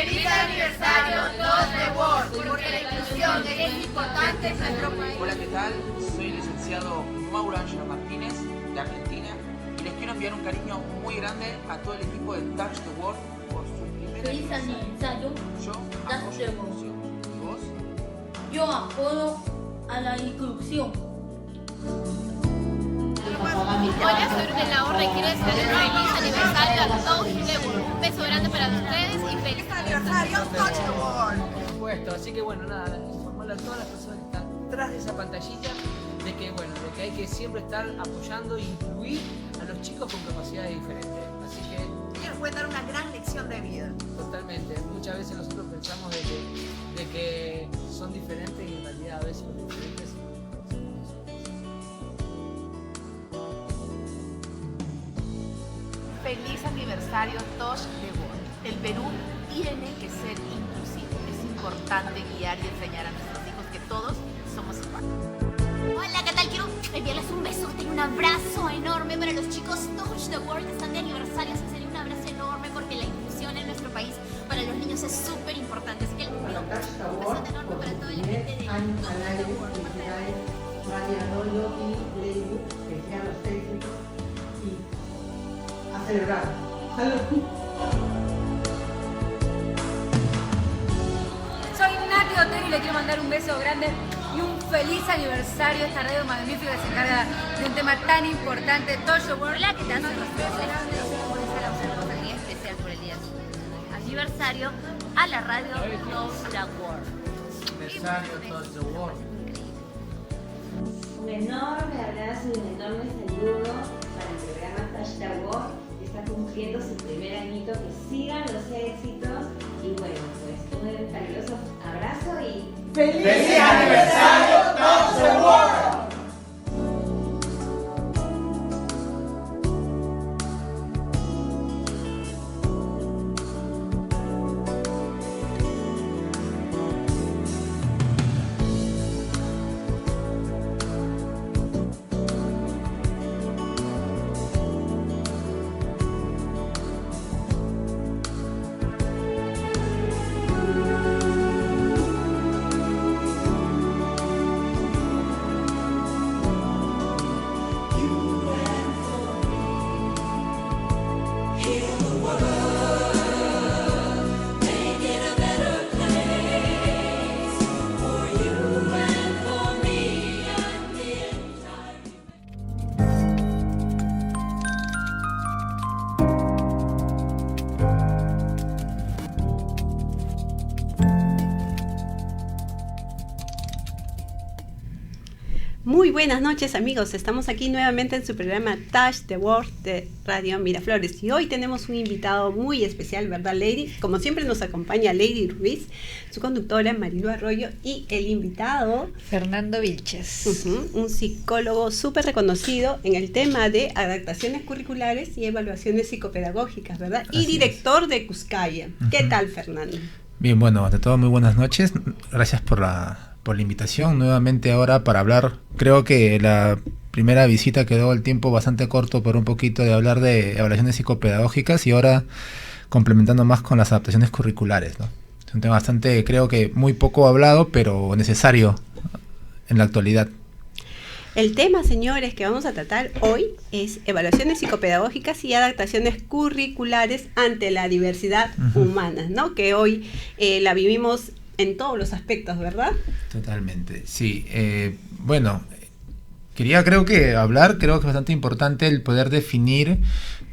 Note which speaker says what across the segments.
Speaker 1: ¡Feliz aniversario Touch the World! Porque la inclusión es importante en nuestro país.
Speaker 2: Hola, ¿qué tal? Soy el licenciado Mauro Ángelo Martínez, de Argentina, y les quiero enviar un cariño muy grande a todo el equipo de Touch the World por su primer
Speaker 3: ¡Feliz aniversario!
Speaker 2: Yo
Speaker 3: Touch the World.
Speaker 2: ¿Y vos?
Speaker 3: Yo apoyo a la inclusión.
Speaker 4: Hola, soy Brunella Horra y quiero desearle un feliz aniversario a Touch the World. Un beso grande para ustedes y feliz
Speaker 1: ¡Aniversario Touch the World!
Speaker 5: Por supuesto, así que bueno, nada, informarle a todas las personas que están tras de esa pantallita de que hay que siempre estar apoyando e incluir a los chicos con capacidades diferentes. Así que
Speaker 1: Y nos puede dar una gran lección de vida.
Speaker 5: totalmente, muchas veces nosotros pensamos de que son diferentes y en realidad a veces los diferentes somos nosotros.
Speaker 6: Feliz aniversario Touch the World. El Perú tiene que ser inclusivo. Es importante guiar y enseñar a nuestros hijos que todos somos iguales.
Speaker 4: Hola, ¿qué tal? Quiero enviarles un besote y un abrazo enorme para los chicos Touch the World que están de aniversario. En serio, un abrazo enorme porque la inclusión en nuestro país para los niños es súper importante. Así que les pido un besote enorme para toda la gente de Touch the World.
Speaker 7: María Arroyo y Lady, que sean los técnicos, y a celebrar. ¡Salud!
Speaker 8: Soy Nati Otero y le quiero mandar un beso grande y un feliz aniversario a esta radio magnífica que se encarga de un tema tan importante, Touch the World.
Speaker 4: Hola, ¿qué tal? Soy un día especial por el día de su aniversario a la radio Touch the World.
Speaker 5: Aniversario Touch the World.
Speaker 9: Un enorme abrazo y un enorme saludo para el programa Touch the World, que está cumpliendo su primer añito. Que sigan los éxitos y bueno, pues un caluroso abrazo y
Speaker 1: ¡Feliz aniversario Touch the World!
Speaker 10: Muy buenas noches, amigos, estamos aquí nuevamente en su programa Touch the World de Radio Miraflores y hoy tenemos un invitado muy especial, ¿verdad, Lady? Como siempre nos acompaña Lady Ruiz, su conductora Marilu Arroyo y el invitado
Speaker 11: Fernando Vilches,
Speaker 10: un psicólogo súper reconocido en el tema de adaptaciones curriculares y evaluaciones psicopedagógicas, ¿verdad?
Speaker 12: Así
Speaker 10: y director de Cuscaya. ¿Qué tal, Fernando?
Speaker 12: Bien, bueno, ante todo muy buenas noches, gracias por la invitación nuevamente ahora para hablar. Creo que la primera visita quedó el tiempo bastante corto por un poquito de hablar de evaluaciones psicopedagógicas y ahora complementando más con las adaptaciones curriculares, ¿no? Es un tema bastante, creo que muy poco hablado, pero necesario en la actualidad.
Speaker 10: El tema, señores, que vamos a tratar hoy es evaluaciones psicopedagógicas y adaptaciones curriculares ante la diversidad humana, ¿no? Que hoy la vivimos en todos los aspectos, ¿verdad?
Speaker 12: Totalmente, sí. Bueno, creo que es bastante importante el poder definir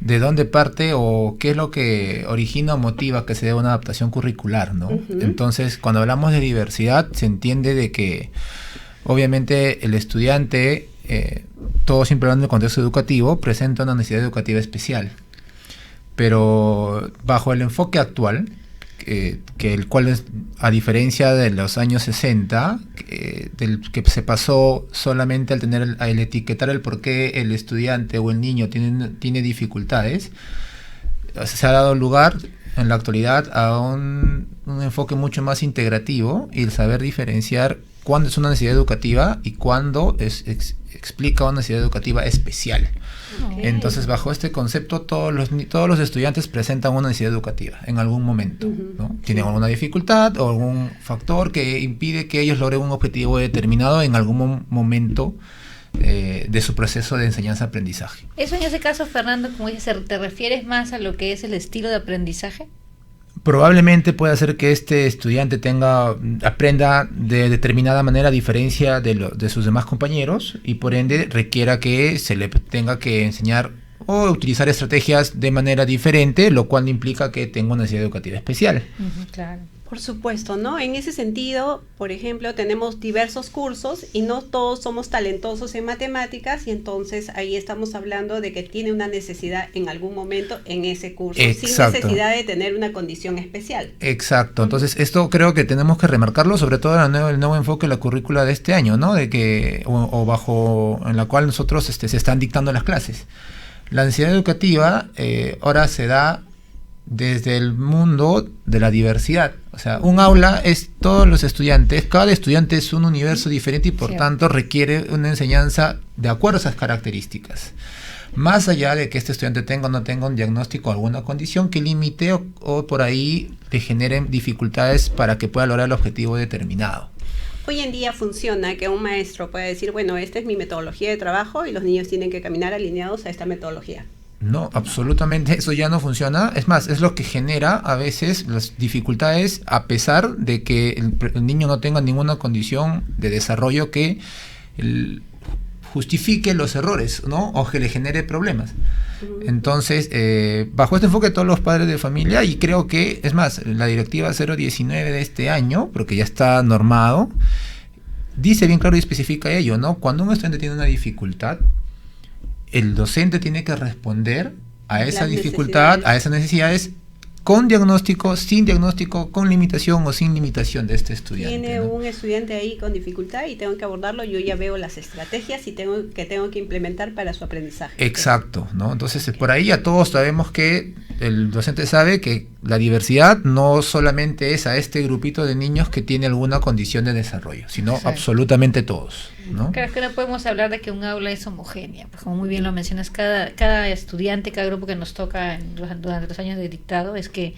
Speaker 12: de dónde parte o qué es lo que origina o motiva que se dé una adaptación curricular, ¿no? Entonces, cuando hablamos de diversidad, se entiende de que obviamente el estudiante, todo siempre hablando del contexto educativo, presenta una necesidad educativa especial. Pero bajo el enfoque actual, el cual es, a diferencia de los años 60, del que se pasó solamente al etiquetar el por qué el estudiante o el niño tiene dificultades, se ha dado lugar en la actualidad a un enfoque mucho más integrativo y el saber diferenciar cuándo es una necesidad educativa y cuándo es explica una necesidad educativa especial.
Speaker 10: Okay.
Speaker 12: Entonces, bajo este concepto, todos los estudiantes presentan una necesidad educativa en algún momento, ¿no? Tienen alguna dificultad o algún factor que impide que ellos logren un objetivo determinado en algún momento de su proceso de enseñanza-aprendizaje.
Speaker 11: Eso en ese caso, Fernando, como dices, ¿te refieres más a lo que es el estilo de aprendizaje?
Speaker 12: Probablemente pueda ser que este estudiante aprenda de determinada manera a diferencia de sus demás compañeros y por ende requiera que se le tenga que enseñar o utilizar estrategias de manera diferente, lo cual implica que tenga una necesidad educativa especial.
Speaker 11: Claro.
Speaker 10: Por supuesto, ¿no? En ese sentido, por ejemplo, tenemos diversos cursos y no todos somos talentosos en matemáticas y entonces ahí estamos hablando de que tiene una necesidad en algún momento en ese curso,
Speaker 12: Exacto.
Speaker 10: sin necesidad de tener una condición especial.
Speaker 12: Exacto, entonces esto creo que tenemos que remarcarlo, sobre todo el nuevo enfoque de la currícula de este año, ¿no? De que, o bajo, en la cual nosotros se están dictando las clases. La necesidad educativa ahora se da desde el mundo de la diversidad. O sea, un aula es todos los estudiantes, cada estudiante es un universo diferente y por tanto requiere una enseñanza de acuerdo a esas características. Más allá de que este estudiante tenga o no tenga un diagnóstico o alguna condición que limite o por ahí le generen dificultades para que pueda lograr el objetivo determinado.
Speaker 10: Hoy en día funciona que un maestro pueda decir, bueno, esta es mi metodología de trabajo y los niños tienen que caminar alineados a esta metodología.
Speaker 12: No, absolutamente eso ya no funciona. Es más, es lo que genera a veces las dificultades a pesar de que el niño no tenga ninguna condición de desarrollo que justifique los errores, ¿no? O que le genere problemas. Entonces, bajo este enfoque todos los padres de familia, y creo que, es más, la directiva 019 de este año, porque ya está normado, dice bien claro y especifica ello, ¿no? Cuando un estudiante tiene una dificultad, el docente tiene que responder a esa dificultad, a esas necesidades, con diagnóstico, sin diagnóstico, con limitación o sin limitación de este estudiante.
Speaker 10: Tiene,
Speaker 12: ¿no?
Speaker 10: un estudiante ahí con dificultad y tengo que abordarlo, yo ya veo las estrategias y tengo que implementar para su aprendizaje.
Speaker 12: Exacto, ¿no? Entonces, por ahí ya todos sabemos que el docente sabe que la diversidad no solamente es a este grupito de niños que tiene alguna condición de desarrollo, sino absolutamente todos, ¿no?
Speaker 11: Creo que no podemos hablar de que un aula es homogénea, pues como muy bien lo mencionas, cada estudiante, cada grupo que nos toca durante los años de dictado es que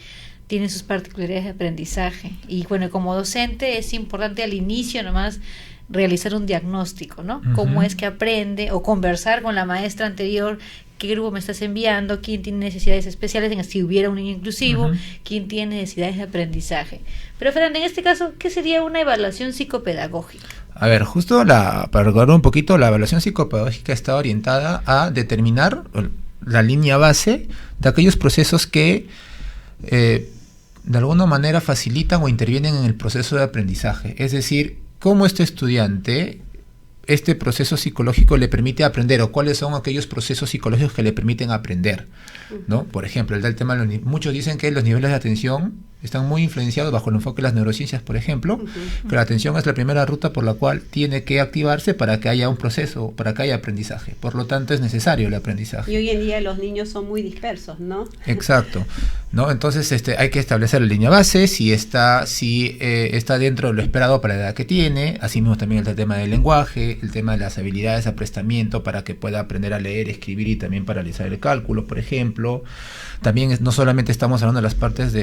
Speaker 11: tiene sus particularidades de aprendizaje. Y bueno, como docente es importante al inicio nomás realizar un diagnóstico, ¿no? Cómo es que aprende, o conversar con la maestra anterior, qué grupo me estás enviando, quién tiene necesidades especiales, si hubiera un niño inclusivo, quién tiene necesidades de aprendizaje. Pero Fernando, en este caso, ¿qué sería una evaluación psicopedagógica?
Speaker 12: A ver, justo para recordar un poquito, la evaluación psicopedagógica está orientada a determinar la línea base de aquellos procesos que de alguna manera facilitan o intervienen en el proceso de aprendizaje. Es decir, cómo este estudiante, este proceso psicológico le permite aprender, o cuáles son aquellos procesos psicológicos que le permiten aprender, ¿no? Por ejemplo, el tema muchos dicen que los niveles de atención están muy influenciados bajo el enfoque de las neurociencias, por ejemplo, que la atención es la primera ruta por la cual tiene que activarse para que haya un proceso, para que haya aprendizaje. Por lo tanto, es necesario el aprendizaje.
Speaker 10: Y hoy en día los niños son muy dispersos, ¿no?
Speaker 12: Exacto, ¿no? Entonces hay que establecer la línea base, si está dentro de lo esperado para la edad que tiene, asimismo también el tema del lenguaje, el tema de las habilidades de aprestamiento para que pueda aprender a leer, escribir y también para realizar el cálculo, por ejemplo. También no solamente estamos hablando de las partes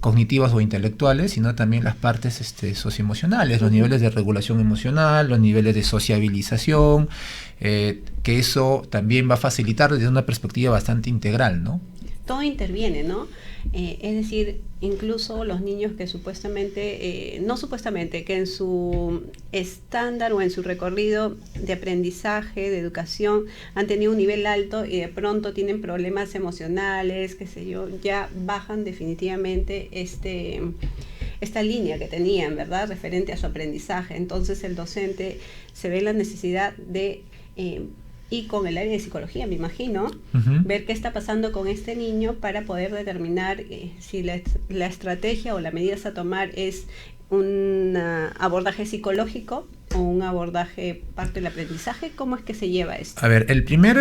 Speaker 12: cognitivas o intelectuales, sino también las partes socioemocionales, los niveles de regulación emocional, los niveles de sociabilización, que eso también va a facilitar desde una perspectiva bastante integral, ¿no?
Speaker 10: Todo interviene, ¿no? Es decir, incluso los niños que supuestamente, que en su estándar o en su recorrido de aprendizaje, de educación, han tenido un nivel alto y de pronto tienen problemas emocionales, qué sé yo, ya bajan definitivamente esta línea que tenían, ¿verdad?, referente a su aprendizaje. Entonces el docente se ve la necesidad de... y con el área de psicología, me imagino, ver qué está pasando con este niño para poder determinar si la estrategia o las medidas a tomar es un abordaje psicológico o un abordaje parte del aprendizaje. ¿Cómo es que se lleva esto?
Speaker 12: A ver, el primer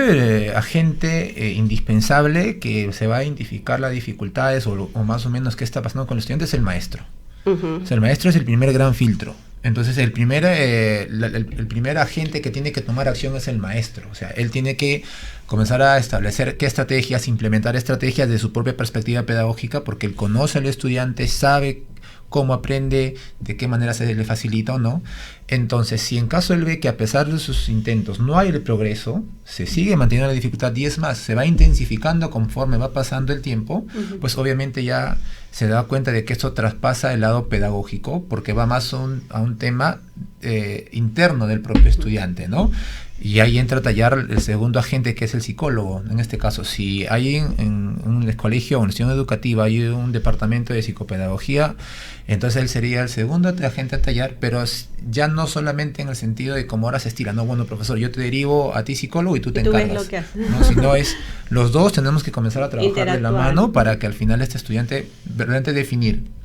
Speaker 12: agente indispensable que se va a identificar las dificultades o más o menos qué está pasando con los estudiantes es el maestro. O sea, el maestro es el primer gran filtro. Entonces el primer agente que tiene que tomar acción es el maestro. O sea, él tiene que comenzar a establecer qué estrategias, implementar estrategias de su propia perspectiva pedagógica, porque él conoce al estudiante, sabe cómo aprende, de qué manera se le facilita o no. Entonces, si en caso él ve que a pesar de sus intentos no hay el progreso, se sigue manteniendo la dificultad y es más, se va intensificando conforme va pasando el tiempo, pues obviamente ya se da cuenta de que esto traspasa el lado pedagógico, porque va más a un tema interno del propio estudiante, ¿no? Y ahí entra a tallar el segundo agente, que es el psicólogo. En este caso, si hay en un colegio o una institución educativa hay un departamento de psicopedagogía, entonces él sería el segundo agente a tallar, pero ya no solamente en el sentido de como ahora se estila, no, bueno, profesor, yo te derivo a ti psicólogo y tú te encargas.
Speaker 10: Ves lo que haces.
Speaker 12: No, sino es, los dos tenemos que comenzar a trabajar de la mano para que al final este estudiante realmente definir.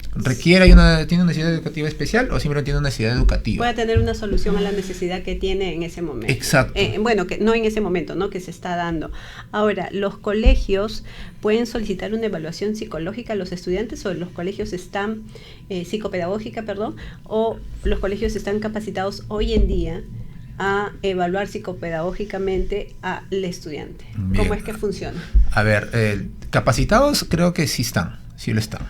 Speaker 12: ¿Tiene una necesidad educativa especial o simplemente tiene una necesidad educativa?
Speaker 10: Puede tener una solución a la necesidad que tiene en ese momento.
Speaker 12: Exacto.
Speaker 10: Bueno, que no en ese momento, ¿no? Que se está dando. Ahora, ¿los colegios pueden solicitar una evaluación psicológica a los estudiantes o los colegios están, psicopedagógica, perdón, o los colegios están capacitados hoy en día a evaluar psicopedagógicamente al estudiante?
Speaker 12: Bien.
Speaker 10: ¿Cómo es que funciona?
Speaker 12: A ver, capacitados creo que sí lo están.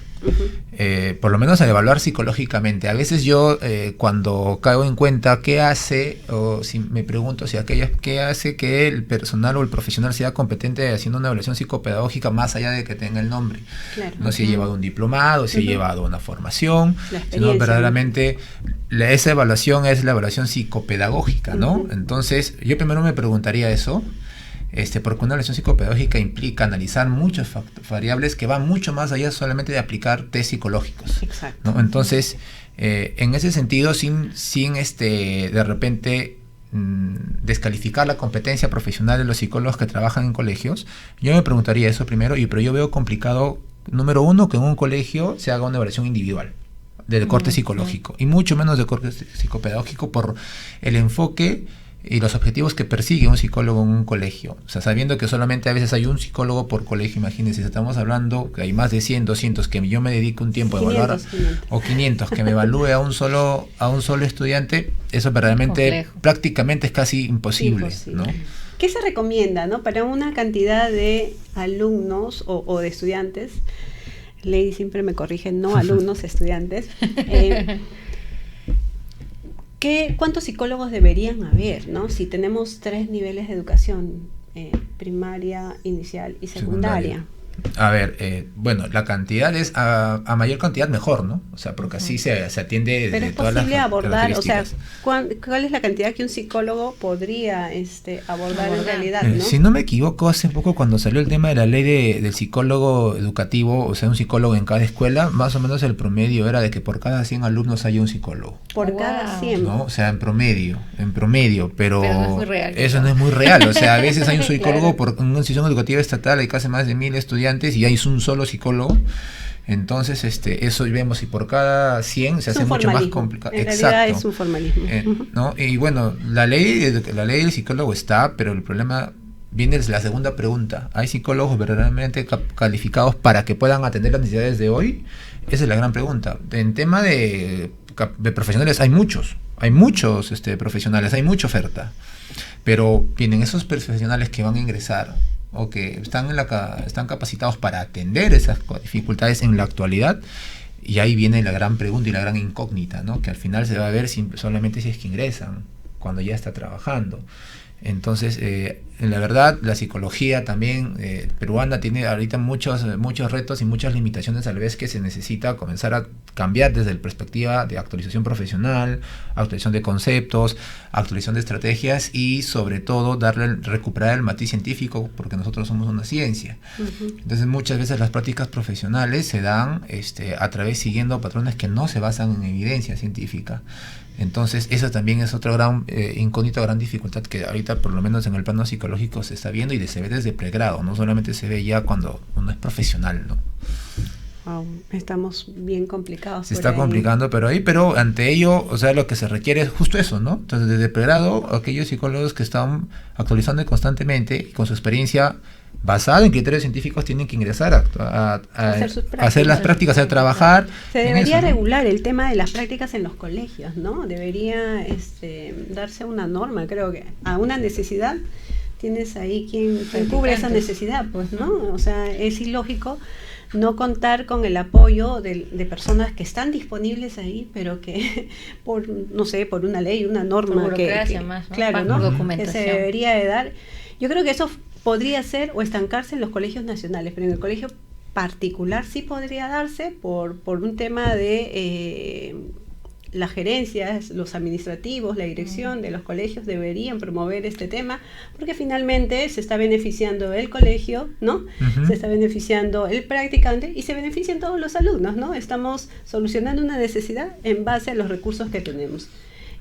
Speaker 12: Por lo menos a evaluar psicológicamente. A veces yo cuando caigo en cuenta qué hace, o si me pregunto si qué hace que el personal o el profesional sea competente haciendo una evaluación psicopedagógica más allá de que tenga el nombre. Claro. No si he llevado un diplomado, si he llevado una formación, sino verdaderamente esa evaluación es la evaluación psicopedagógica, ¿no? Entonces yo primero me preguntaría eso. Porque una evaluación psicopedagógica implica analizar muchas variables que van mucho más allá solamente de aplicar test psicológicos.
Speaker 10: Exacto.
Speaker 12: ¿No? Entonces, en ese sentido, sin de repente descalificar la competencia profesional de los psicólogos que trabajan en colegios, yo me preguntaría eso primero, pero yo veo complicado, número uno, que en un colegio se haga una evaluación individual de corte psicológico, y mucho menos de corte psicopedagógico por el enfoque y los objetivos que persigue un psicólogo en un colegio. O sea, sabiendo que solamente a veces hay un psicólogo por colegio, imagínense, si estamos hablando que hay más de 100, 200, que yo me dedico un tiempo a evaluar, 500. O 500, que me evalúe a un solo estudiante, eso verdaderamente prácticamente es casi imposible. ¿No?
Speaker 10: ¿Qué se recomienda, no, para una cantidad de alumnos o de estudiantes? Lady siempre me corrige, no alumnos, estudiantes. ¿Cuántos psicólogos deberían haber, ¿no? Si tenemos 3 niveles de educación, primaria, inicial y secundaria.
Speaker 12: A ver, bueno, la cantidad es a mayor cantidad mejor, ¿no? O sea, porque así se atiende
Speaker 10: pero
Speaker 12: de
Speaker 10: es
Speaker 12: todas las
Speaker 10: posible abordar, o sea,
Speaker 12: características.
Speaker 10: ¿cuál es la cantidad que un psicólogo podría abordar en realidad, ¿no?
Speaker 12: Si no me equivoco, hace poco cuando salió el tema de la ley del psicólogo educativo, o sea, un psicólogo en cada escuela, más o menos el promedio era de que por cada 100 alumnos haya un psicólogo.
Speaker 10: Por cada 100.
Speaker 12: ¿No? O sea, en promedio, pero
Speaker 11: no es muy real,
Speaker 12: eso no es muy real. O sea, a veces hay un psicólogo por una institución educativa estatal, hay casi más de 1000 estudiantes y hay un solo psicólogo. Entonces, eso vemos, y por cada 100 se hace mucho más complicado.
Speaker 10: En realidad es un formalismo.
Speaker 12: ¿No? Y bueno, la ley del psicólogo está, pero el problema viene desde la segunda pregunta. ¿Hay psicólogos verdaderamente calificados para que puedan atender las necesidades de hoy? Esa es la gran pregunta. En tema de profesionales hay muchos profesionales, hay mucha oferta, pero vienen esos profesionales que van a ingresar o que están capacitados para atender esas dificultades en la actualidad, y ahí viene la gran pregunta y la gran incógnita, ¿no? Que al final se va a ver solamente si es que ingresan, cuando ya está trabajando. Entonces, la verdad, la psicología también peruana tiene ahorita muchos retos y muchas limitaciones a la vez, que se necesita comenzar a cambiar desde la perspectiva de actualización profesional, actualización de conceptos, actualización de estrategias y sobre todo recuperar el matiz científico, porque nosotros somos una ciencia. Entonces muchas veces las prácticas profesionales se dan siguiendo patrones que no se basan en evidencia científica. Entonces eso también es otra gran incógnita, gran dificultad que ahorita por lo menos en el plano psicológico se está viendo, y se ve desde pregrado, no solamente se ve ya cuando uno es profesional, ¿no?
Speaker 10: estamos bien complicados.
Speaker 12: Se
Speaker 10: por
Speaker 12: está
Speaker 10: ahí.
Speaker 12: complicando, pero ante ello, o sea, lo que se requiere es justo eso, ¿no? Entonces, desde pregrado, aquellos psicólogos que están actualizando constantemente y con su experiencia basada en criterios científicos tienen que ingresar a hacer las prácticas, a trabajar.
Speaker 10: Se debería
Speaker 12: eso, ¿no?
Speaker 10: regular el tema de las prácticas en los colegios, ¿no? Debería darse una norma, creo que a una necesidad tienes ahí quien cubre esa necesidad, pues, ¿no? O sea, es ilógico no contar con el apoyo de personas que están disponibles ahí, pero que por, no sé, por una ley, una norma
Speaker 11: por burocracia
Speaker 10: que
Speaker 11: más, ¿no?
Speaker 10: claro,
Speaker 11: Por
Speaker 10: ¿no? que
Speaker 11: documentación.
Speaker 10: se debería de dar. Yo creo que eso podría ser o estancarse en los colegios nacionales, pero en el colegio particular sí podría darse por un tema de las gerencias, los administrativos, la dirección de los colegios deberían promover este tema, porque finalmente se está beneficiando el colegio, ¿no? Se está beneficiando el practicante y se benefician todos los alumnos, ¿no? Estamos solucionando una necesidad en base a los recursos que tenemos.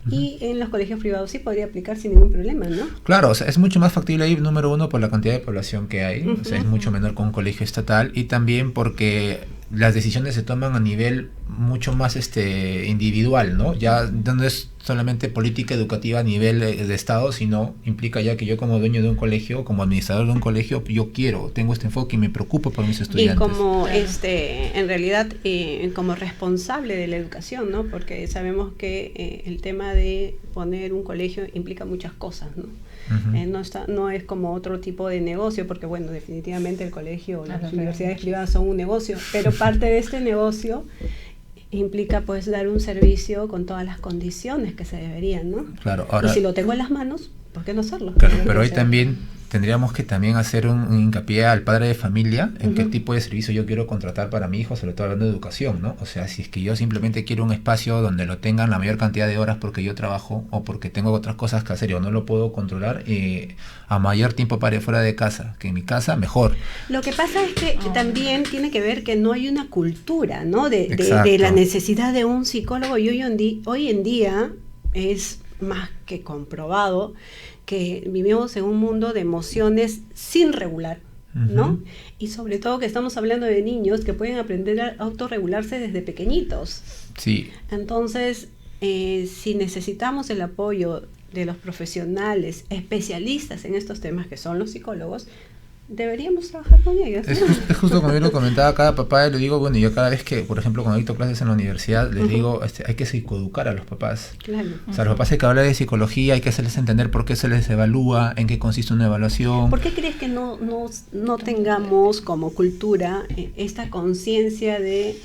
Speaker 10: Y en los colegios privados sí podría aplicar sin ningún problema, ¿no?
Speaker 12: Claro, o sea, es mucho más factible ahí, número uno, por la cantidad de población que hay, o sea, es mucho menor que un colegio estatal, y también porque las decisiones se toman a nivel mucho más individual, ¿no? Ya no es solamente política educativa a nivel de Estado, sino implica ya que yo como dueño de un colegio, como administrador de un colegio, yo tengo este enfoque y me preocupo por mis estudiantes.
Speaker 10: Y como en realidad como responsable de la educación, ¿no? Porque sabemos que el tema de poner un colegio implica muchas cosas, ¿no? No es como otro tipo de negocio, porque bueno, definitivamente el colegio o las universidades privadas son un negocio, pero parte de este negocio implica pues dar un servicio con todas las condiciones que se deberían, ¿no?
Speaker 12: Claro, ahora,
Speaker 10: y si lo tengo en las manos, ¿por qué no hacerlo?
Speaker 12: Claro, pero hoy también tendríamos que también hacer un hincapié al padre de familia en qué tipo de servicio yo quiero contratar para mi hijo, sobre todo hablando de educación, ¿no? O sea, si es que yo simplemente quiero un espacio donde lo tengan la mayor cantidad de horas porque yo trabajo o porque tengo otras cosas que hacer y o no lo puedo controlar, a mayor tiempo pare fuera de casa, que en mi casa, mejor.
Speaker 10: Lo que pasa es que también tiene que ver que no hay una cultura, ¿no? De la necesidad de un psicólogo, y hoy en día es más que comprobado que vivimos en un mundo de emociones sin regular, ¿no? Y sobre todo que estamos hablando de niños que pueden aprender a autorregularse desde pequeñitos.
Speaker 12: Sí.
Speaker 10: Entonces, si necesitamos el apoyo de los profesionales especialistas en estos temas, que son los psicólogos, deberíamos trabajar con ellos, ¿no?
Speaker 12: Es justo como yo lo comentaba a cada papá, le digo, bueno, yo cada vez que, por ejemplo, cuando dicto clases en la universidad, les digo, hay que psicoeducar a los papás.
Speaker 10: Claro.
Speaker 12: O sea, los papás hay que hablar de psicología, hay que hacerles entender por qué se les evalúa, en qué consiste una evaluación.
Speaker 10: ¿Por qué crees que no tengamos como cultura esta conciencia de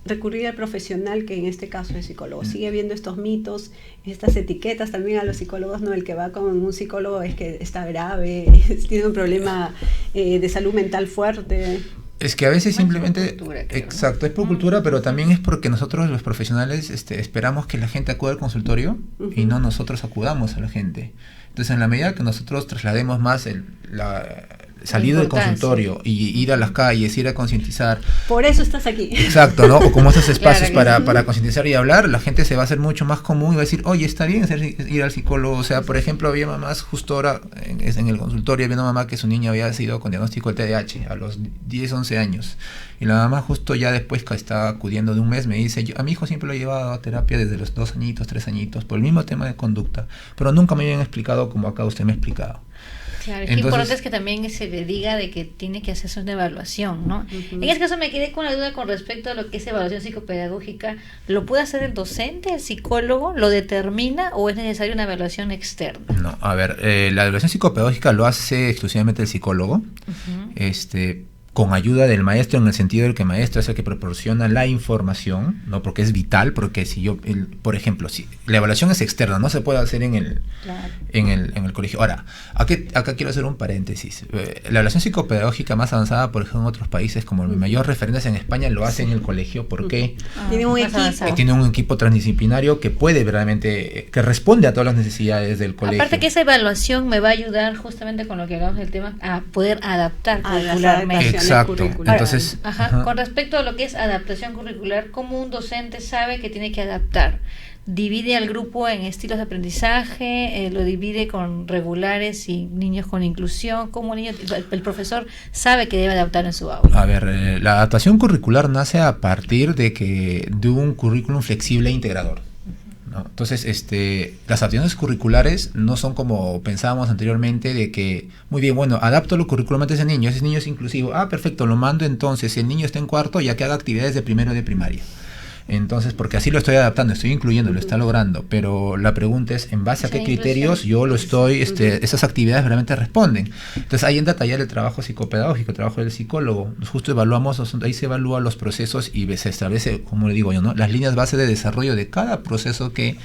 Speaker 10: recurrir al profesional, que en este caso es psicólogo? Sigue habiendo estos mitos, estas etiquetas también a los psicólogos, ¿no? El que va con un psicólogo es que está grave, tiene un problema de salud mental fuerte.
Speaker 12: Es que a veces simplemente, exacto, es por cultura, pero también es porque nosotros los profesionales esperamos que la gente acuda al consultorio y no nosotros acudamos a la gente. Entonces, en la medida que nosotros traslademos más salir del consultorio y ir a las calles, ir a concientizar.
Speaker 10: Por eso estás aquí.
Speaker 12: Exacto, ¿no? O como estos espacios
Speaker 11: Claro,
Speaker 12: para concientizar y hablar, la gente se va a hacer mucho más común y va a decir, oye, está bien ir al psicólogo. O sea, por ejemplo, había mamás justo ahora en el consultorio, había una mamá que su niña había sido con diagnóstico de TDAH a los 10, 11 años. Y la mamá justo ya después que está acudiendo de un mes me dice, a mi hijo siempre lo he llevado a terapia desde los 2 añitos, 3 añitos, por el mismo tema de conducta. Pero nunca me habían explicado como acá usted me ha explicado.
Speaker 11: Claro, es que importante es que también se le diga de que tiene que hacerse una evaluación, ¿no? En este caso me quedé con la duda con respecto a lo que es evaluación psicopedagógica. ¿Lo puede hacer el docente, el psicólogo? ¿Lo determina o es necesaria una evaluación externa?
Speaker 12: No, a ver, la evaluación psicopedagógica lo hace exclusivamente el psicólogo, con ayuda del maestro, en el sentido de que el maestro es el que proporciona la información, ¿no? Porque es vital, porque si yo, por ejemplo, si la evaluación es externa, no se puede hacer en el colegio. Ahora, acá quiero hacer un paréntesis. La evaluación psicopedagógica más avanzada, por ejemplo, en otros países, como el mayor referencia en España, lo hace en el colegio. ¿Por qué?
Speaker 10: Tiene un equipo.
Speaker 12: Tiene un equipo transdisciplinario que puede verdaderamente, que responde a todas las necesidades del colegio.
Speaker 11: Aparte que esa evaluación me va a ayudar justamente con lo que hablamos del tema, a poder adaptar curricularmente.
Speaker 12: Exacto.
Speaker 10: curriculares.
Speaker 12: Entonces,
Speaker 11: Ajá. Con respecto a lo que es adaptación curricular, ¿cómo un docente sabe que tiene que adaptar? Divide al grupo en estilos de aprendizaje, lo divide con regulares y niños con inclusión. ¿Cómo el profesor sabe que debe adaptar en su aula?
Speaker 12: A ver, la adaptación curricular nace a partir de un currículum flexible e integrador, ¿no? Entonces, las adaptaciones curriculares no son como pensábamos anteriormente, de que, muy bien, bueno, adapto lo curricularmente a ese niño es inclusivo, perfecto, lo mando entonces, si el niño está en cuarto, ya que haga actividades de primero de primaria. Entonces, porque así lo estoy adaptando, estoy incluyendo, lo está logrando, pero la pregunta es, ¿en base a qué criterios yo lo estoy, esas actividades realmente responden? Entonces, ahí entra a tallar el trabajo psicopedagógico, el trabajo del psicólogo. Justo evaluamos, ahí se evalúan los procesos y se establece, como le digo yo, ¿no?, las líneas base de desarrollo de cada proceso que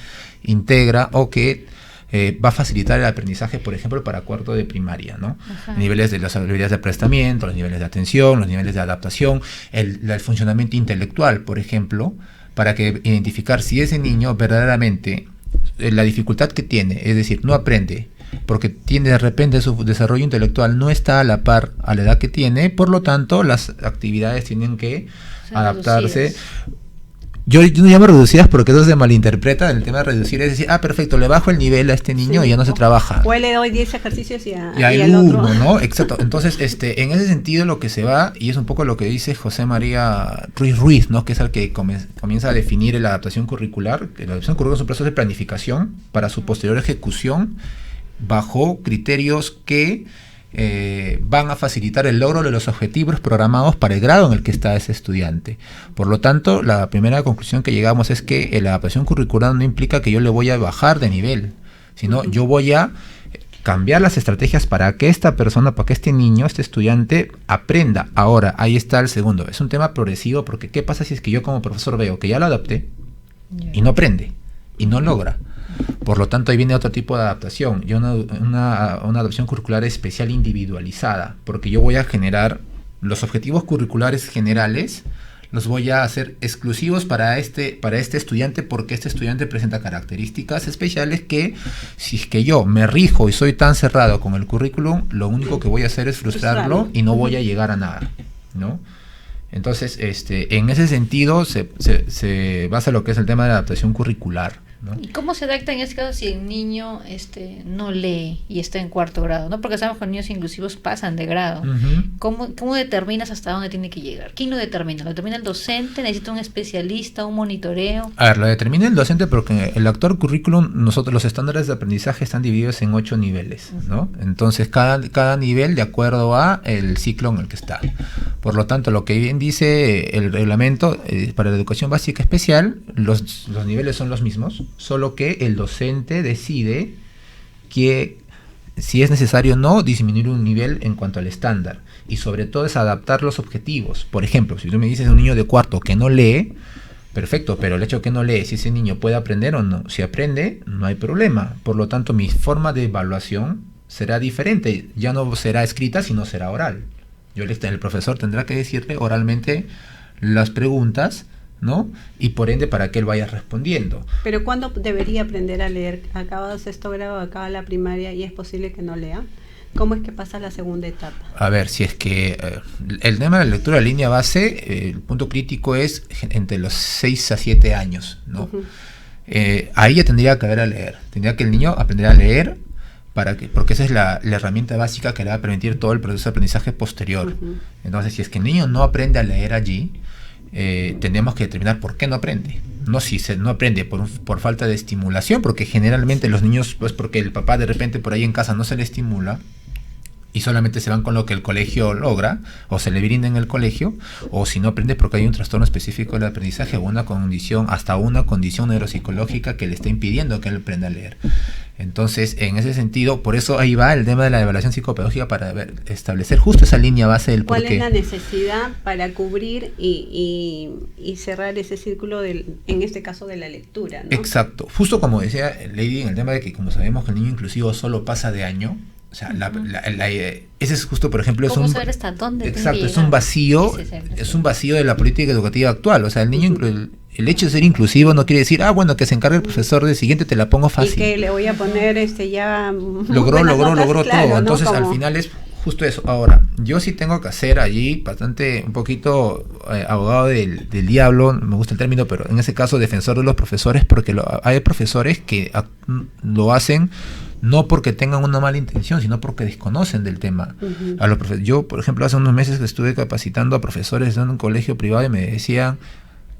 Speaker 12: integra o que va a facilitar el aprendizaje, por ejemplo, para cuarto de primaria, ¿no? Niveles de las habilidades de aprestamiento, los niveles de atención, los niveles de adaptación, el funcionamiento intelectual, por ejemplo, para que identificar si ese niño verdaderamente la dificultad que tiene, es decir, no aprende, porque tiene de repente su desarrollo intelectual no está a la par a la edad que tiene, por lo tanto las actividades tienen que adaptarse. Reducidas. Yo no llamo reducidas porque eso se malinterpreta. El tema de reducir es decir, perfecto, le bajo el nivel a este niño y ya no se trabaja.
Speaker 10: O le doy 10 ejercicios y
Speaker 12: al otro, ¿no? Exacto. Entonces, en ese sentido lo que se va, y es un poco lo que dice José María Ruiz, ¿no?, que es el que comienza a definir la adaptación curricular. La adaptación curricular es un proceso de planificación para su posterior ejecución bajo criterios que van a facilitar el logro de los objetivos programados para el grado en el que está ese estudiante. Por lo tanto, la primera conclusión que llegamos es que la adaptación curricular no implica que yo le voy a bajar de nivel, sino yo voy a cambiar las estrategias para que esta persona, para que este niño, este estudiante aprenda. Ahora, ahí está el segundo. Es un tema progresivo, porque ¿qué pasa si es que yo como profesor veo que ya lo adapté y no aprende y no logra? Por lo tanto, ahí viene otro tipo de adaptación, y una adaptación curricular especial individualizada, porque yo voy a generar los objetivos curriculares generales, los voy a hacer exclusivos para este estudiante, porque este estudiante presenta características especiales que, si es que yo me rijo y soy tan cerrado con el currículum, lo único que voy a hacer es frustrarlo y no voy a llegar a nada, ¿no? Entonces, en ese sentido se basa lo que es el tema de la adaptación curricular, ¿no?
Speaker 11: ¿Y cómo se adapta en este caso si el niño no lee y está en cuarto grado? ¿No? Porque sabemos que los niños inclusivos pasan de grado. ¿Cómo determinas hasta dónde tiene que llegar? ¿Quién lo determina? ¿Lo determina el docente? ¿Necesita un especialista, un monitoreo?
Speaker 12: A ver, lo determina el docente porque el actual currículum, los estándares de aprendizaje están divididos en 8 niveles, ¿no? Entonces, cada nivel de acuerdo a el ciclo en el que está. Por lo tanto, lo que bien dice el reglamento para la educación básica especial, los niveles son los mismos, solo que el docente decide que si es necesario o no disminuir un nivel en cuanto al estándar, y sobre todo es adaptar los objetivos. Por ejemplo, si tú me dices un niño de cuarto que no lee, perfecto, pero el hecho de que no lee, si ese niño puede aprender o no, si aprende, no hay problema. Por lo tanto, mi forma de evaluación será diferente, ya no será escrita, sino será oral. El profesor tendrá que decirle oralmente las preguntas, ¿no? Y por ende para que él vaya respondiendo.
Speaker 10: Pero ¿cuándo debería aprender a leer? Acaba de sexto grado, acaba la primaria y es posible que no lea. ¿Cómo es que pasa la segunda etapa?
Speaker 12: A ver, si es que el tema de la lectura de línea base, el punto crítico es entre los 6 a 7 años, ¿no? Ahí ya tendría que haber a leer. Tendría que el niño aprender a leer, porque esa es la herramienta básica que le va a permitir todo el proceso de aprendizaje posterior. Entonces, si es que el niño no aprende a leer allí, tendríamos que determinar por qué no aprende. No si no aprende por falta de estimulación, porque generalmente los niños, pues porque el papá de repente por ahí en casa no se le estimula y solamente se van con lo que el colegio logra o se le brinda en el colegio, o si no aprende porque hay un trastorno específico del aprendizaje o hasta una condición neuropsicológica que le está impidiendo que él aprenda a leer. Entonces, en ese sentido, por eso ahí va el tema de la evaluación psicopedagógica, para establecer justo esa línea base del por qué.
Speaker 10: ¿Cuál es la necesidad para cubrir y cerrar ese círculo, en este caso, de la lectura, ¿no?
Speaker 12: Exacto. Justo como decía Lady, en el tema de que, como sabemos que el niño inclusivo solo pasa de año, o sea, ese es justo, por ejemplo,
Speaker 11: ¿cómo saber hasta dónde?
Speaker 12: Exacto, es un vacío de la política educativa actual. O sea, el niño el hecho de ser inclusivo no quiere decir, bueno, que se encargue el profesor del siguiente, te la pongo fácil.
Speaker 10: Y que le voy a poner ya
Speaker 12: logró todo.
Speaker 10: Claro,
Speaker 12: entonces,
Speaker 10: ¿no?
Speaker 12: al final es justo eso. Ahora, yo sí tengo que hacer allí bastante, un poquito abogado del diablo, me gusta el término, pero en ese caso defensor de los profesores, porque hay profesores que lo hacen no porque tengan una mala intención, sino porque desconocen del tema. A los yo, por ejemplo, hace unos meses estuve capacitando a profesores en un colegio privado y me decían,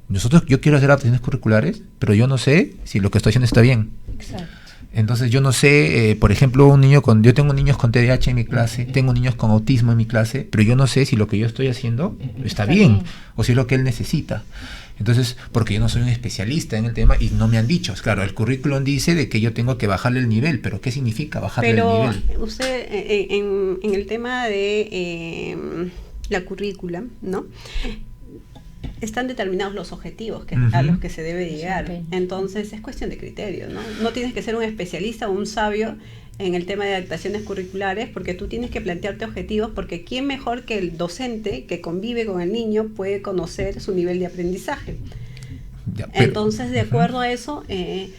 Speaker 12: yo quiero hacer adaptaciones curriculares, pero yo no sé si lo que estoy haciendo está bien.
Speaker 11: Exacto.
Speaker 12: Entonces yo no sé, por ejemplo, yo tengo niños con TDAH en mi clase, tengo niños con autismo en mi clase, pero yo no sé si lo que yo estoy haciendo está bien o si es lo que él necesita. Entonces, porque yo no soy un especialista en el tema y no me han dicho, claro, el currículum dice de que yo tengo que bajarle el nivel, pero ¿qué significa bajarle el nivel?
Speaker 10: Pero usted, en el tema de la currícula, ¿no? Están determinados los objetivos a los que se debe llegar. Entonces es cuestión de criterio, ¿no? No tienes que ser un especialista o un sabio en el tema de adaptaciones curriculares, porque tú tienes que plantearte objetivos, porque quién mejor que el docente que convive con el niño puede conocer su nivel de aprendizaje. Ya, pero, entonces, de acuerdo a eso,